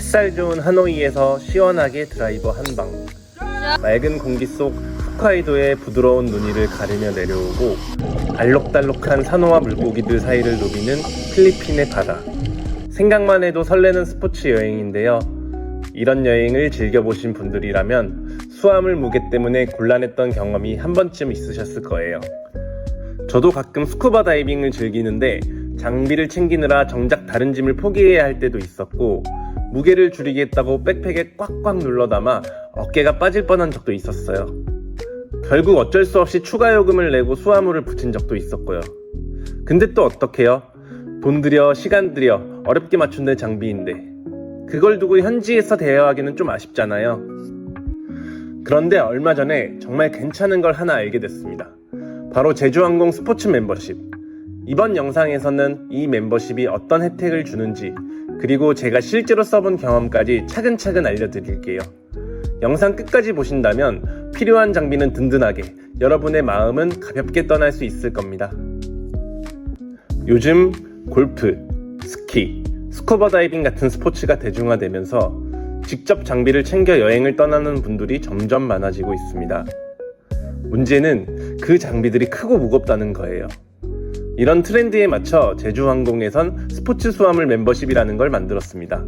햇살 좋은 하노이에서 시원하게 드라이버 한방. 맑은 공기 속 홋카이도의 부드러운 눈 위를 가르며 내려오고 알록달록한 산호와 물고기들 사이를 누비는 필리핀의 바다. 생각만 해도 설레는 스포츠 여행인데요. 이런 여행을 즐겨보신 분들이라면 수화물 무게 때문에 곤란했던 경험이 한 번쯤 있으셨을 거예요. 저도 가끔 스쿠버 다이빙을 즐기는데 장비를 챙기느라 정작 다른 짐을 포기해야 할 때도 있었고, 무게를 줄이겠다고 백팩에 꽉꽉 눌러 담아 어깨가 빠질 뻔한 적도 있었어요. 결국 어쩔 수 없이 추가 요금을 내고 수화물을 붙인 적도 있었고요. 근데 또 어떡해요? 돈 들여 시간 들여 어렵게 맞춘 내 장비인데 그걸 두고 현지에서 대여하기는 좀 아쉽잖아요. 그런데 얼마 전에 정말 괜찮은 걸 하나 알게 됐습니다. 바로 제주항공 스포츠 멤버십. 이번 영상에서는 이 멤버십이 어떤 혜택을 주는지, 그리고 제가 실제로 써본 경험까지 차근차근 알려드릴게요. 영상 끝까지 보신다면 필요한 장비는 든든하게, 여러분의 마음은 가볍게 떠날 수 있을 겁니다. 요즘 골프, 스키, 스쿠버 다이빙 같은 스포츠가 대중화되면서 직접 장비를 챙겨 여행을 떠나는 분들이 점점 많아지고 있습니다. 문제는 그 장비들이 크고 무겁다는 거예요. 이런 트렌드에 맞춰 제주항공에선 스포츠 수화물 멤버십이라는 걸 만들었습니다.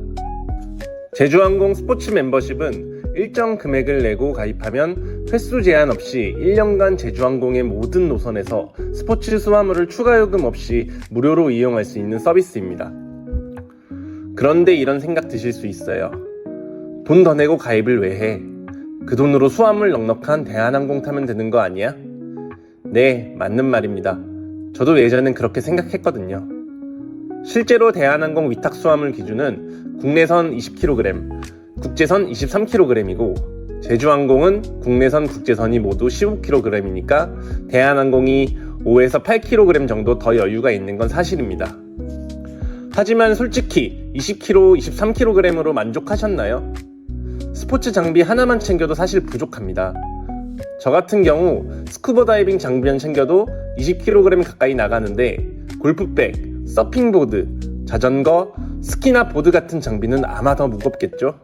제주항공 스포츠 멤버십은 일정 금액을 내고 가입하면 횟수 제한 없이 1년간 제주항공의 모든 노선에서 스포츠 수화물을 추가 요금 없이 무료로 이용할 수 있는 서비스입니다. 그런데 이런 생각 드실 수 있어요. 돈 더 내고 가입을 왜 해? 그 돈으로 수화물 넉넉한 대한항공 타면 되는 거 아니야? 네, 맞는 말입니다. 저도 예전엔 그렇게 생각했거든요. 실제로 대한항공 위탁 수화물 기준은 국내선 20kg, 국제선 23kg이고 제주항공은 국내선, 국제선이 모두 15kg이니까 대한항공이 5에서 8kg 정도 더 여유가 있는 건 사실입니다. 하지만 솔직히 20kg, 23kg으로 만족하셨나요? 스포츠 장비 하나만 챙겨도 사실 부족합니다. 저 같은 경우 스쿠버 다이빙 장비만 챙겨도 20kg 가까이 나가는데 골프백, 서핑보드, 자전거, 스키나 보드 같은 장비는 아마 더 무겁겠죠?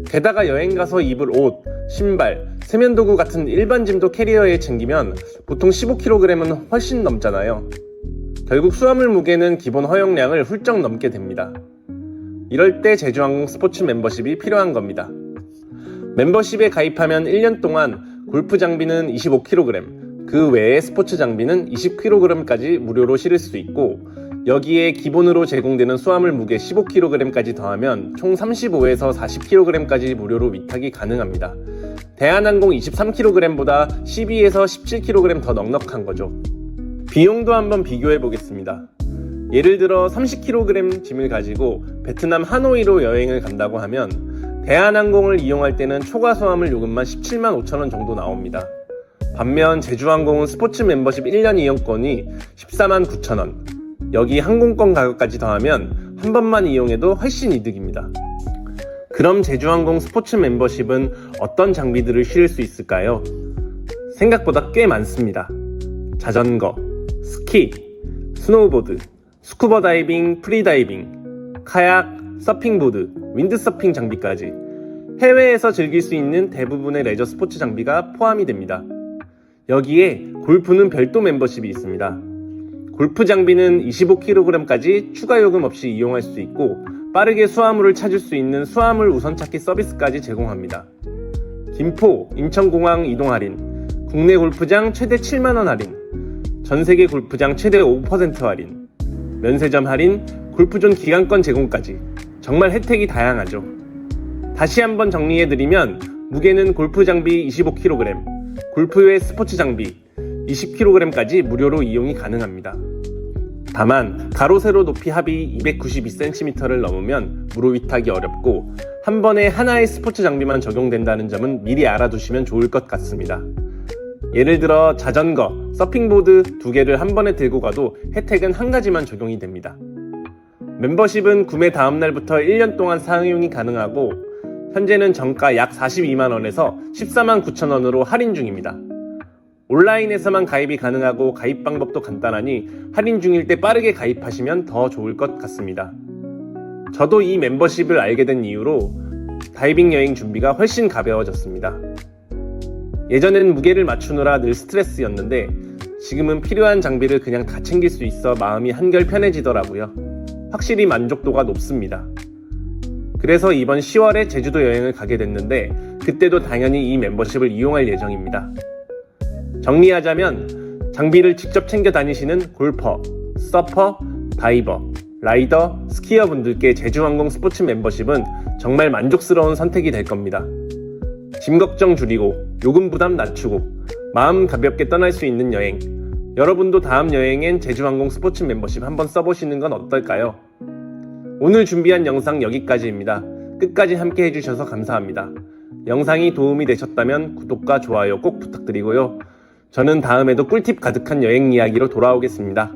게다가 여행 가서 입을 옷, 신발, 세면도구 같은 일반 짐도 캐리어에 챙기면 보통 15kg은 훨씬 넘잖아요. 결국 수화물 무게는 기본 허용량을 훌쩍 넘게 됩니다. 이럴 때 제주항공 스포츠 멤버십이 필요한 겁니다. 멤버십에 가입하면 1년 동안 골프 장비는 25kg, 그 외에 스포츠 장비는 20kg까지 무료로 실을 수 있고, 여기에 기본으로 제공되는 수화물 무게 15kg까지 더하면 총 35에서 40kg까지 무료로 위탁이 가능합니다. 대한항공 23kg보다 12에서 17kg 더 넉넉한 거죠. 비용도 한번 비교해 보겠습니다. 예를 들어 30kg 짐을 가지고 베트남 하노이로 여행을 간다고 하면 대한항공을 이용할 때는 초과 수화물 요금만 17만 5천원 정도 나옵니다. 반면 제주항공은 스포츠 멤버십 1년 이용권이 14만 9천원, 여기 항공권 가격까지 더하면 한 번만 이용해도 훨씬 이득입니다. 그럼 제주항공 스포츠 멤버십은 어떤 장비들을 실을 수 있을까요? 생각보다 꽤 많습니다. 자전거, 스키, 스노우보드, 스쿠버 다이빙, 프리다이빙, 카약, 서핑보드, 윈드서핑 장비까지 해외에서 즐길 수 있는 대부분의 레저 스포츠 장비가 포함이 됩니다. 여기에 골프는 별도 멤버십이 있습니다. 골프 장비는 25kg까지 추가 요금 없이 이용할 수 있고 빠르게 수화물을 찾을 수 있는 수화물 우선 찾기 서비스까지 제공합니다. 김포, 인천공항 이동 할인, 국내 골프장 최대 7만원 할인, 전세계 골프장 최대 5% 할인, 면세점 할인, 골프존 기간권 제공까지 정말 혜택이 다양하죠. 다시 한번 정리해드리면 무게는 골프 장비 25kg, 골프외 스포츠 장비 20kg까지 무료로 이용이 가능합니다. 다만 가로 세로 높이 합이 292cm를 넘으면 무료 위탁이 어렵고 한 번에 하나의 스포츠 장비만 적용된다는 점은 미리 알아두시면 좋을 것 같습니다. 예를 들어 자전거, 서핑보드 2개를 한 번에 들고 가도 혜택은 한 가지만 적용이 됩니다. 멤버십은 구매 다음 날부터 1년 동안 사용이 가능하고 현재는 정가 약 42만원에서 14만 9천원으로 할인 중입니다. 온라인에서만 가입이 가능하고 가입 방법도 간단하니 할인 중일 때 빠르게 가입하시면 더 좋을 것 같습니다. 저도 이 멤버십을 알게 된 이후로 다이빙 여행 준비가 훨씬 가벼워졌습니다. 예전에는 무게를 맞추느라 늘 스트레스였는데 지금은 필요한 장비를 그냥 다 챙길 수 있어 마음이 한결 편해지더라고요. 확실히 만족도가 높습니다. 그래서 이번 10월에 제주도 여행을 가게 됐는데 그때도 당연히 이 멤버십을 이용할 예정입니다. 정리하자면 장비를 직접 챙겨 다니시는 골퍼, 서퍼, 다이버, 라이더, 스키어 분들께 제주항공 스포츠 멤버십은 정말 만족스러운 선택이 될 겁니다. 짐 걱정 줄이고 요금 부담 낮추고 마음 가볍게 떠날 수 있는 여행. 여러분도 다음 여행엔 제주항공 스포츠 멤버십 한번 써보시는 건 어떨까요? 오늘 준비한 영상 여기까지입니다. 끝까지 함께 해주셔서 감사합니다. 영상이 도움이 되셨다면 구독과 좋아요 꼭 부탁드리고요. 저는 다음에도 꿀팁 가득한 여행 이야기로 돌아오겠습니다.